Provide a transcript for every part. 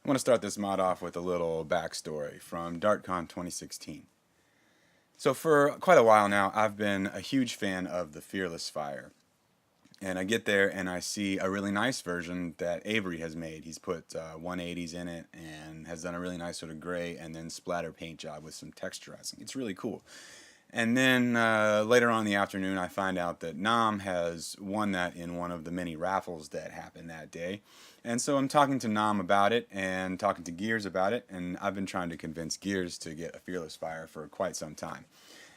I want to start this mod off with a little backstory from DartCon 2016. So for quite a while now, I've been a huge fan of the Fearless Fire. And I get there and I see a really nice version that Avery has made. He's put 180s in it and has done a really nice sort of gray and then splatter paint job with some texturizing. It's really cool. And then later on in the afternoon, I find out that Nam has won that in one of the many raffles that happened that day. And so I'm talking to Nam about it and talking to Gears about it, and I've been trying to convince Gears to get a Fearless Fire for quite some time.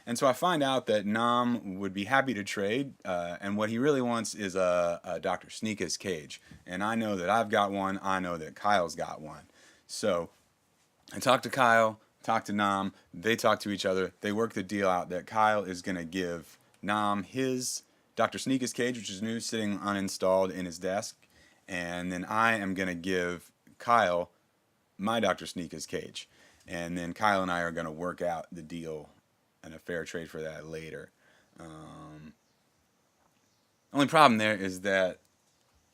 And so I find out that Nam would be happy to trade, and what he really wants is a Dr. Sneaka's cage. And I know that I've got one, I know that Kyle's got one. So I talked to Kyle, talk to Nam, they talk to each other, they work the deal out that Kyle is going to give Nam his Dr. Sneaka's cage, which is new, sitting uninstalled in his desk, and then I am going to give Kyle my Dr. Sneaka's cage, and then Kyle and I are going to work out the deal and a fair trade for that later. Only problem there is that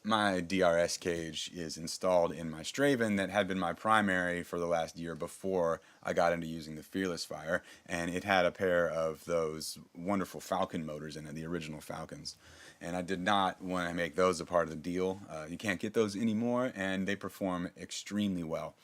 my DRS cage is installed in my Straven that had been my primary for the last year before I got into using the Fearless Fire, and it had a pair of those wonderful Falcon motors in it, the original Falcons, and I did not want to make those a part of the deal. You can't get those anymore, and they perform extremely well.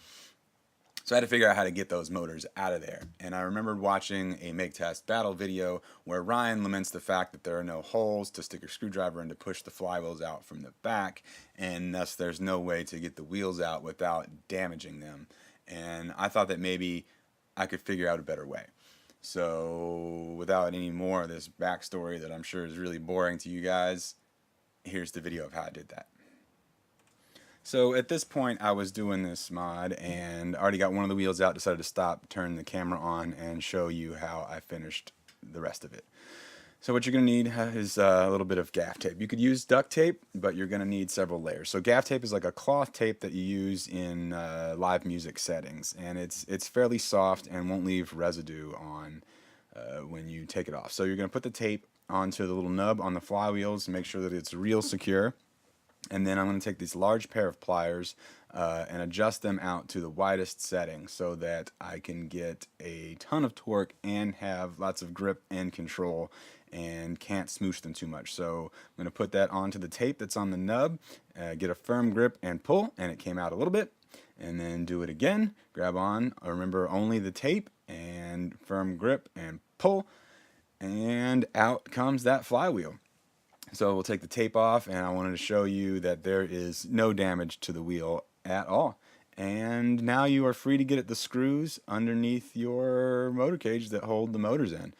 So I had to figure out how to get those motors out of there. And I remembered watching a Make Test Battle video where Ryan laments the fact that there are no holes to stick a screwdriver in to push the flywheels out from the back, and thus there's no way to get the wheels out without damaging them. And I thought that maybe I could figure out a better way. So without any more of this backstory that I'm sure is really boring to you guys, here's the video of how I did that. So at this point I was doing this mod and already got one of the wheels out, decided to stop, turn the camera on, and show you how I finished the rest of it. So what you're going to need is a little bit of gaff tape. You could use duct tape, but you're going to need several layers. So gaff tape is like a cloth tape that you use in live music settings, and it's fairly soft and won't leave residue on when you take it off. So you're going to put the tape onto the little nub on the flywheels to make sure that it's real secure. And then I'm going to take this large pair of pliers and adjust them out to the widest setting so that I can get a ton of torque and have lots of grip and control and can't smoosh them too much. So I'm going to put that onto the tape that's on the nub, get a firm grip and pull, and it came out a little bit. And then do it again, grab on, remember only the tape, and firm grip and pull, and out comes that flywheel. So we'll take the tape off, and I wanted to show you that there is no damage to the wheel at all. And now you are free to get at the screws underneath your motor cage that hold the motors in.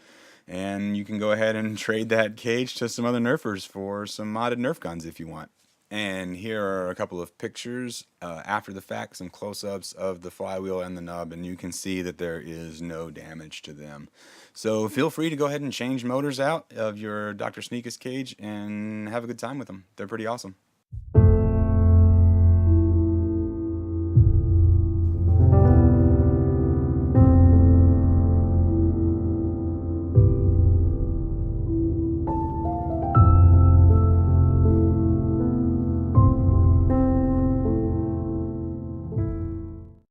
And you can go ahead and trade that cage to some other Nerfers for some modded Nerf guns if you want. And here are a couple of pictures after the fact, some close-ups of the flywheel and the nub, and you can see that there is no damage to them. So feel free to go ahead and change motors out of your Dr. Sneaka's cage and have a good time with them. They're pretty awesome.